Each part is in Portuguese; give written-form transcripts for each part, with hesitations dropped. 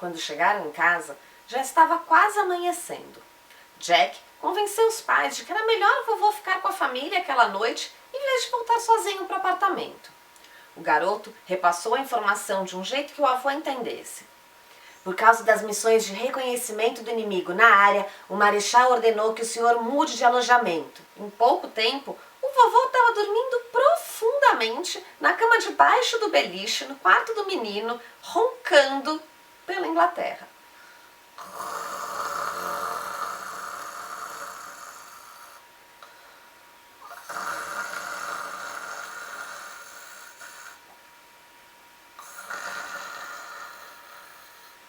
Quando chegaram em casa, já estava quase amanhecendo. Jack convenceu os pais de que era melhor o vovô ficar com a família aquela noite em vez de voltar sozinho para o apartamento. O garoto repassou a informação de um jeito que o avô entendesse. Por causa das missões de reconhecimento do inimigo na área, o marechal ordenou que o senhor mude de alojamento. Em pouco tempo, o vovô estava dormindo profundamente na cama de baixo do beliche, no quarto do menino, roncando pela Inglaterra.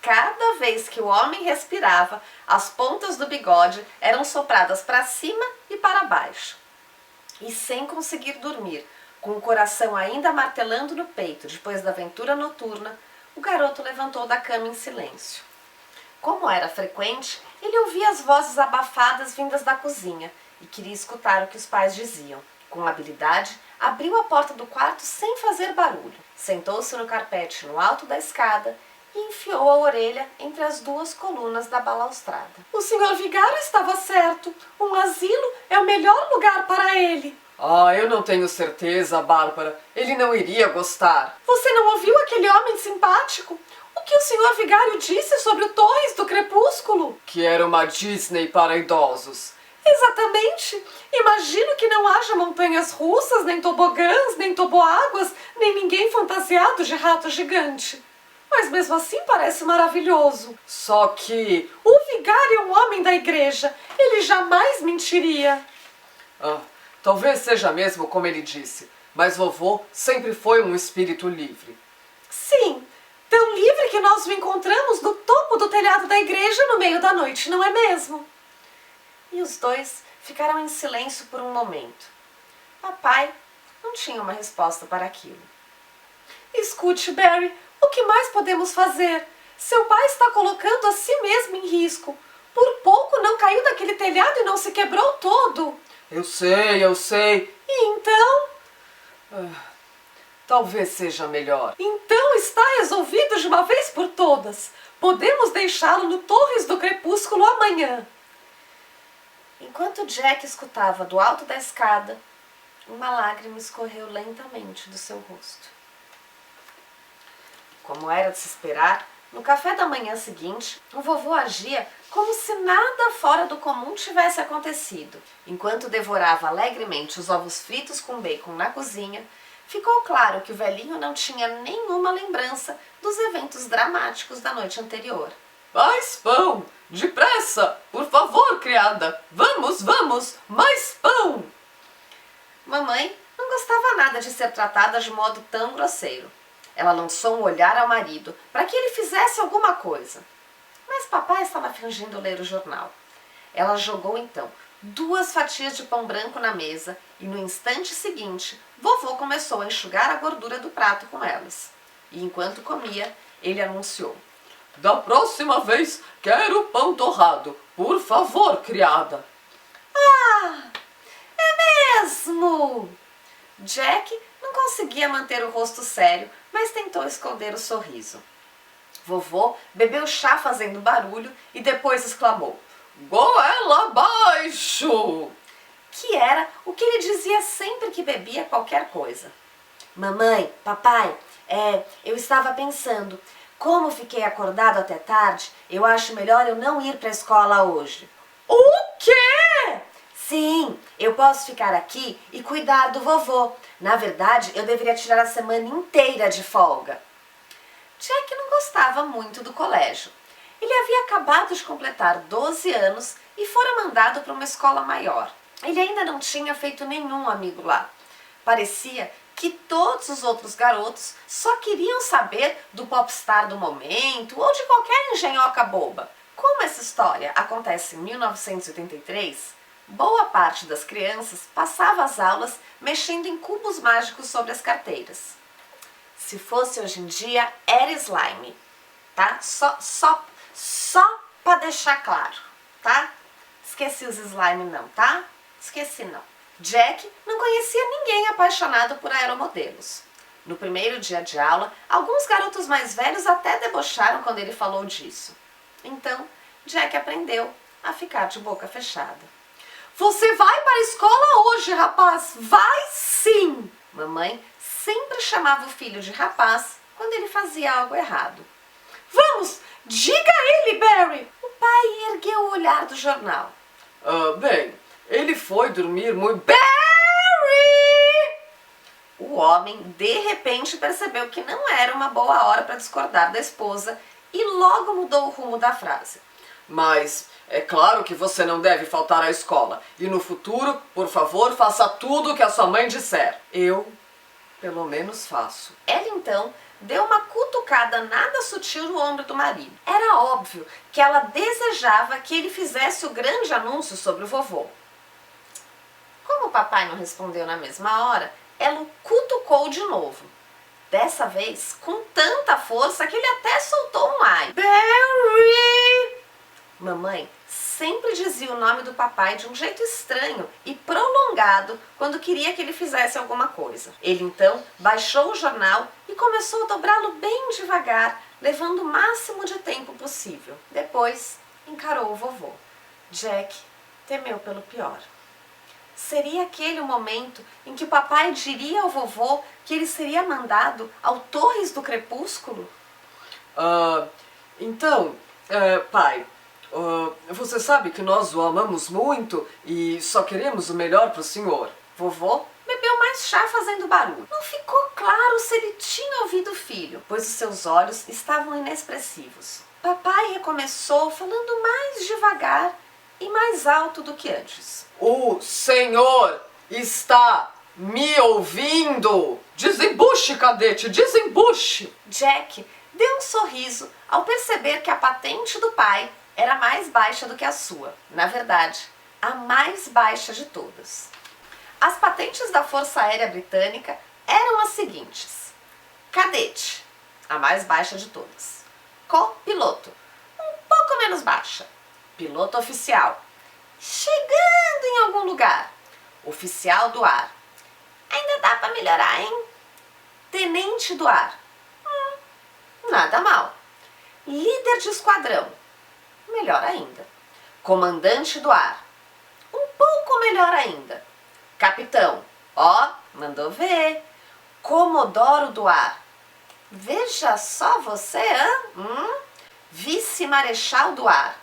Cada vez que o homem respirava, as pontas do bigode eram sopradas para cima e para baixo. E sem conseguir dormir, com o coração ainda martelando no peito depois da aventura noturna, o garoto levantou da cama em silêncio. Como era frequente, ele ouvia as vozes abafadas vindas da cozinha e queria escutar o que os pais diziam. Com habilidade, abriu a porta do quarto sem fazer barulho, sentou-se no carpete no alto da escada e enfiou a orelha entre as duas colunas da balaustrada. O senhor vigário estava certo. Um asilo é o melhor lugar para ele. Eu não tenho certeza, Bárbara. Ele não iria gostar. Você não ouviu aquele homem simpático? O que o senhor vigário disse sobre o Torres do Crepúsculo? Que era uma Disney para idosos. Exatamente. Imagino que não haja montanhas russas, nem tobogãs, nem toboáguas, nem ninguém fantasiado de rato gigante. Mas mesmo assim parece maravilhoso. Só que... O vigário é um homem da igreja. Ele jamais mentiria. Talvez seja mesmo como ele disse. Mas vovô sempre foi um espírito livre. Sim, tão livre que nós o encontramos no topo do telhado da igreja no meio da noite, não é mesmo? E os dois ficaram em silêncio por um momento. Papai não tinha uma resposta para aquilo. Escute, Barry, o que mais podemos fazer? Seu pai está colocando a si mesmo em risco. Por pouco não caiu daquele telhado e não se quebrou todo. Eu sei. E então? Talvez seja melhor. Então está resolvido de uma vez por todas. Podemos deixá-lo no Torres do Crepúsculo amanhã. Enquanto Jack escutava do alto da escada, uma lágrima escorreu lentamente do seu rosto. Como era de se esperar, no café da manhã seguinte, o vovô agia como se nada fora do comum tivesse acontecido. Enquanto devorava alegremente os ovos fritos com bacon na cozinha, ficou claro que o velhinho não tinha nenhuma lembrança dos eventos dramáticos da noite anterior. Mais pão! Depressa! Por favor, criada! Vamos, mais pão! Mamãe não gostava nada de ser tratada de modo tão grosseiro. Ela lançou um olhar ao marido para que ele fizesse alguma coisa. Mas papai estava fingindo ler o jornal. Ela jogou então 2 fatias de pão branco na mesa e no instante seguinte, vovô começou a enxugar a gordura do prato com elas. E enquanto comia, ele anunciou: Da próxima vez, quero pão torrado. Por favor, criada. É mesmo? Jack não conseguia manter o rosto sério, mas tentou esconder o sorriso. Vovô bebeu chá fazendo barulho e depois exclamou: Goela abaixo! Que era o que ele dizia sempre que bebia qualquer coisa. Mamãe, papai, eu estava pensando, como fiquei acordado até tarde, eu acho melhor eu não ir para a escola hoje. O quê? Sim, eu posso ficar aqui e cuidar do vovô. Na verdade, eu deveria tirar a semana inteira de folga. Jack não gostava muito do colégio. Ele havia acabado de completar 12 anos e fora mandado para uma escola maior. Ele ainda não tinha feito nenhum amigo lá. Parecia que todos os outros garotos só queriam saber do popstar do momento ou de qualquer engenhoca boba. Como essa história acontece em 1983, boa parte das crianças passava as aulas mexendo em cubos mágicos sobre as carteiras. Se fosse hoje em dia, era slime, tá? Só para deixar claro, tá? Esqueci os slime não, tá? Esqueci não. Jack não conhecia ninguém apaixonado por aeromodelos. No primeiro dia de aula, alguns garotos mais velhos até debocharam quando ele falou disso. Então, Jack aprendeu a ficar de boca fechada. Você vai para a escola hoje, rapaz? Vai sim! Mamãe sempre chamava o filho de rapaz quando ele fazia algo errado. Vamos, diga a ele, Barry! O pai ergueu o olhar do jornal. Bem, ele foi dormir muito... Barry! O homem, de repente, percebeu que não era uma boa hora para discordar da esposa e logo mudou o rumo da frase. Mas é claro que você não deve faltar à escola. E no futuro, por favor, faça tudo o que a sua mãe disser. Eu, pelo menos, faço. Ela, então, deu uma cutucada nada sutil no ombro do marido. Era óbvio que ela desejava que ele fizesse o grande anúncio sobre o vovô. Como o papai não respondeu na mesma hora, ela o cutucou de novo. Dessa vez, com tanta força que ele até soltou um ai. Barry! Mamãe sempre dizia o nome do papai de um jeito estranho e prolongado quando queria que ele fizesse alguma coisa. Ele então baixou o jornal e começou a dobrá-lo bem devagar, levando o máximo de tempo possível. Depois, encarou o vovô. Jack temeu pelo pior. Seria aquele o momento em que o papai diria ao vovô que ele seria mandado ao Torres do Crepúsculo? Pai, você sabe que nós o amamos muito e só queremos o melhor para o senhor. Vovô bebeu mais chá fazendo barulho. Não ficou claro se ele tinha ouvido o filho, pois os seus olhos estavam inexpressivos. Papai recomeçou falando mais devagar e mais alto do que antes. O senhor está me ouvindo? Desembuche, cadete, desembuche! Jack deu um sorriso ao perceber que a patente do pai era mais baixa do que a sua. Na verdade, a mais baixa de todas. As patentes da Força Aérea Britânica eram as seguintes: cadete, a mais baixa de todas. Copiloto, um pouco menos baixa. Piloto oficial, chegando em algum lugar. Oficial do ar, ainda dá para melhorar, hein? Tenente do ar, nada mal. Líder de esquadrão, melhor ainda. Comandante do ar, um pouco melhor ainda. Capitão, mandou ver. Comodoro do ar, veja só você, hein? Vice-marechal do ar,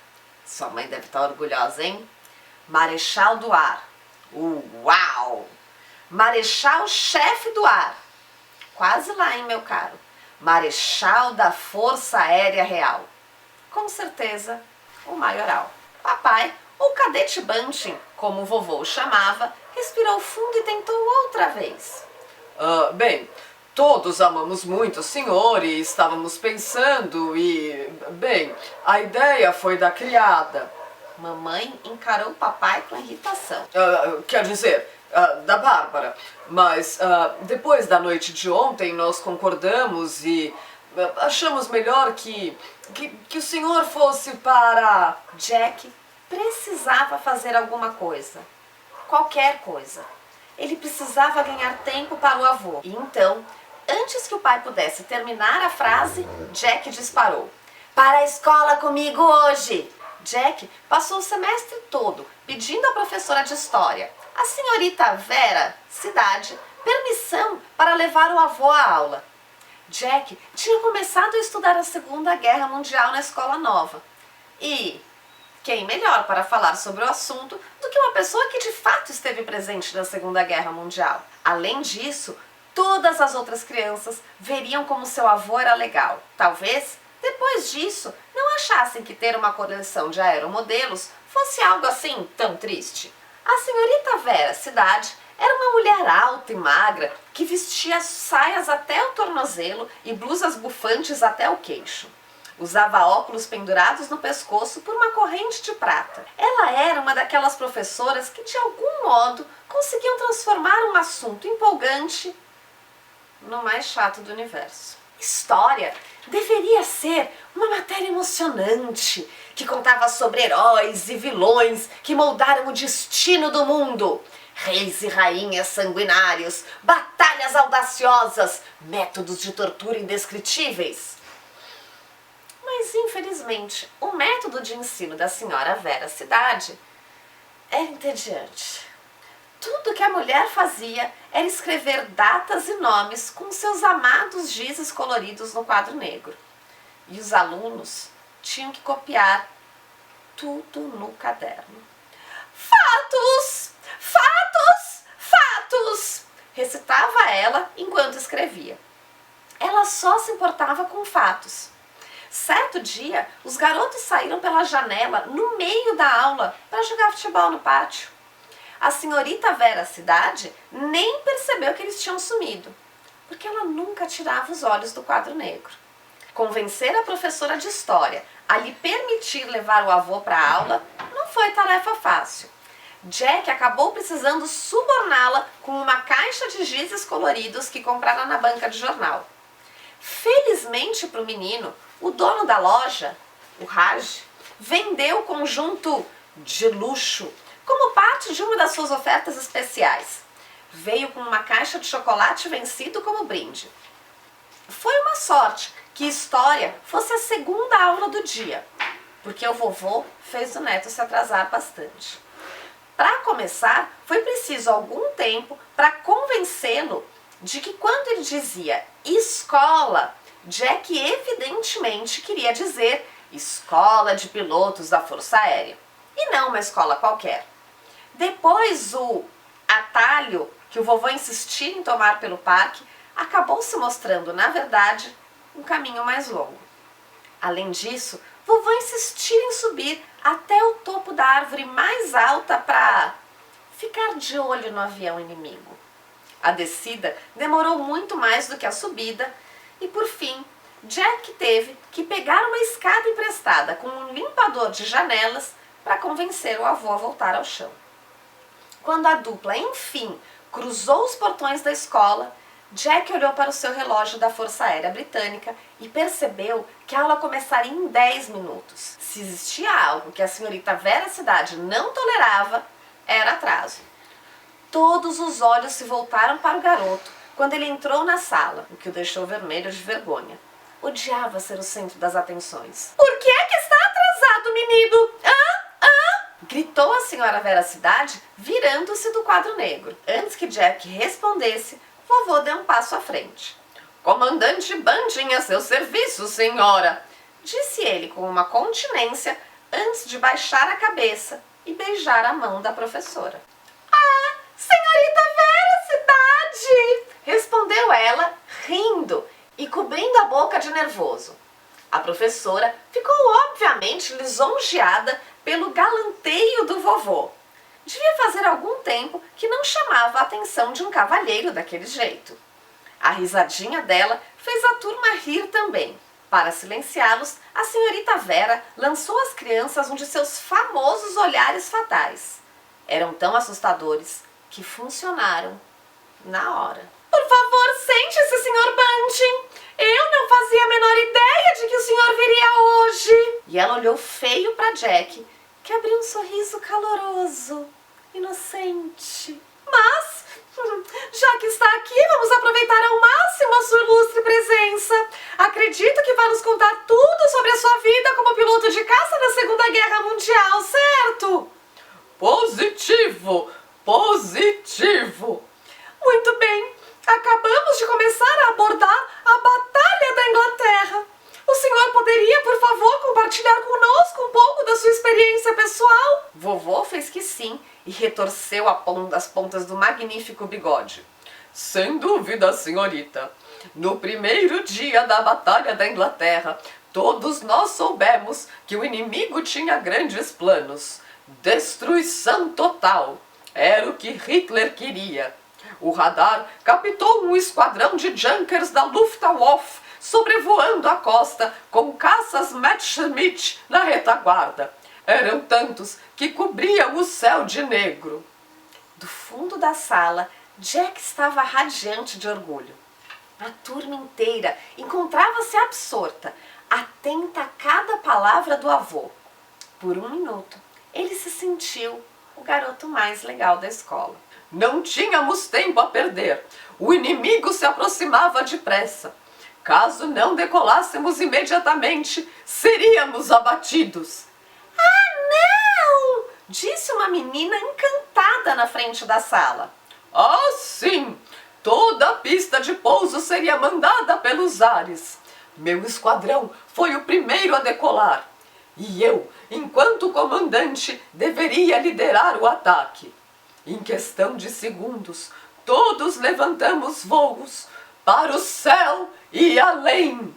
sua mãe deve estar orgulhosa, hein? Marechal do ar, uau! Marechal-chefe do ar, quase lá, hein, meu caro? Marechal da Força Aérea Real, com certeza o maioral. Papai, ou cadete Bunting, como o vovô o chamava, respirou fundo e tentou outra vez. Bem, todos amamos muito o senhor e estávamos pensando bem, a ideia foi da criada. Mamãe encarou o papai com irritação. Quer dizer, da Bárbara. Mas depois da noite de ontem nós concordamos e achamos melhor que o senhor fosse para... Jack precisava fazer alguma coisa. Qualquer coisa. Ele precisava ganhar tempo para o avô. E então, antes que o pai pudesse terminar a frase, Jack disparou. Para a escola comigo hoje! Jack passou o semestre todo pedindo à professora de história, a senhorita Vera, cidade, permissão para levar o avô à aula. Jack tinha começado a estudar a Segunda Guerra Mundial na escola nova. E quem melhor para falar sobre o assunto do que uma pessoa que de fato esteve presente na Segunda Guerra Mundial? Além disso, todas as outras crianças veriam como seu avô era legal. Talvez, depois disso, não achassem que ter uma coleção de aeromodelos fosse algo assim tão triste. A senhorita Vera, cidade, era uma mulher alta e magra que vestia saias até o tornozelo e blusas bufantes até o queixo. Usava óculos pendurados no pescoço por uma corrente de prata. Ela era uma daquelas professoras que, de algum modo, conseguiam transformar um assunto empolgante no mais chato do universo. História deveria ser uma matéria emocionante, que contava sobre heróis e vilões que moldaram o destino do mundo. reis e rainhas sanguinários, batalhas audaciosas, métodos de tortura indescritíveis. Mas, infelizmente, o método de ensino da senhora Vera Cidade era entediante. Tudo que a mulher fazia era escrever datas e nomes com seus amados gizes coloridos no quadro negro. E os alunos tinham que copiar tudo no caderno. Fatos! Fatos! Fatos! Recitava ela enquanto escrevia. Ela só se importava com fatos. Certo dia, os garotos saíram pela janela no meio da aula para jogar futebol no pátio. A senhorita Vera Cidade nem percebeu que eles tinham sumido, porque ela nunca tirava os olhos do quadro negro. Convencer a professora de história a lhe permitir levar o avô para a aula não foi tarefa fácil. Jack acabou precisando suborná-la com uma caixa de gizes coloridos que comprara na banca de jornal. Felizmente para o menino, o dono da loja, o Raj, vendeu o conjunto de luxo como parte de uma das suas ofertas especiais. Veio com uma caixa de chocolate vencido como brinde. Foi uma sorte que história fosse a segunda aula do dia, porque o vovô fez o neto se atrasar bastante. Para começar, foi preciso algum tempo para convencê-lo de que quando ele dizia escola, Jack evidentemente queria dizer Escola de Pilotos da Força Aérea, e não uma escola qualquer. Depois, o atalho que o vovô insistia em tomar pelo parque acabou se mostrando, na verdade, um caminho mais longo. Além disso, vovô insistia em subir até o topo da árvore mais alta para ficar de olho no avião inimigo. A descida demorou muito mais do que a subida e, por fim, Jack teve que pegar uma escada emprestada com um limpador de janelas para convencer o avô a voltar ao chão. Quando a dupla, enfim, cruzou os portões da escola, Jack olhou para o seu relógio da Força Aérea Britânica e percebeu que a aula começaria em 10 minutos. Se existia algo que a senhorita Vera Cidade não tolerava, era atraso. Todos os olhos se voltaram para o garoto quando ele entrou na sala, o que o deixou vermelho de vergonha. Odiava ser o centro das atenções. Por que é que está atrasado, menino? Gritou a senhora Vera Cidade, virando-se do quadro negro. Antes que Jack respondesse, vovô deu um passo à frente. Comandante Bandin a seu serviço, senhora, disse ele com uma continência antes de baixar a cabeça e beijar a mão da professora. Ah, senhorita Vera Cidade, respondeu ela, rindo e cobrindo a boca de nervoso. A professora ficou obviamente lisonjeada pelo galanteio do vovô. Devia fazer algum tempo que não chamava a atenção de um cavalheiro daquele jeito. A risadinha dela fez a turma rir também. Para silenciá-los, a senhorita Vera lançou às crianças um de seus famosos olhares fatais. Eram tão assustadores que funcionaram na hora. Por favor, sente-se, Sr. Bunting. Eu não fazia a menor ideia de que o senhor viria hoje. E ela olhou feio para Jack, que abriu um sorriso caloroso, inocente. Mas, já que está aqui, vamos aproveitar ao máximo a sua ilustre presença. Acredito que vai nos contar tudo sobre a sua vida como piloto de caça na Segunda Guerra Mundial, certo? Positivo! Positivo! Muito bem. Acabamos de começar a abordar a Batalha da Inglaterra. O senhor poderia, por favor, compartilhar conosco um pouco da sua experiência pessoal? Vovô fez que sim e retorceu as pontas do magnífico bigode. Sem dúvida, senhorita. No primeiro dia da Batalha da Inglaterra, todos nós soubemos que o inimigo tinha grandes planos. Destruição total. Era o que Hitler queria. O radar captou um esquadrão de Junkers da Luftwaffe sobrevoando a costa com caças Messerschmitt na retaguarda. Eram tantos que cobriam o céu de negro. Do fundo da sala, Jack estava radiante de orgulho. A turma inteira encontrava-se absorta, atenta a cada palavra do avô. Por um minuto, ele se sentiu o garoto mais legal da escola. Não tínhamos tempo a perder. O inimigo se aproximava depressa. Caso não decolássemos imediatamente, seríamos abatidos. Ah, não! Disse uma menina encantada na frente da sala. Ah, sim! Toda a pista de pouso seria mandada pelos ares. Meu esquadrão foi o primeiro a decolar. E eu, enquanto comandante, deveria liderar o ataque. Em questão de segundos, todos levantamos voos para o céu e além.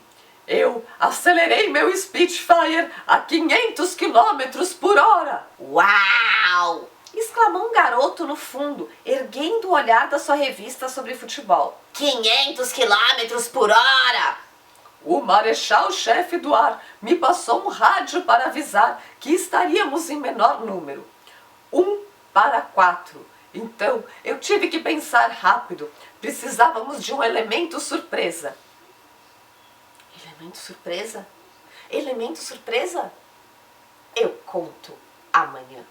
Eu acelerei meu Spitfire a 500 km por hora. Uau! Exclamou um garoto no fundo, erguendo o olhar da sua revista sobre futebol. 500 km por hora! O marechal-chefe do ar me passou um rádio para avisar que estaríamos em menor número. 1-4. Então, eu tive que pensar rápido. Precisávamos de um elemento surpresa. Elemento surpresa? Elemento surpresa? Eu conto amanhã.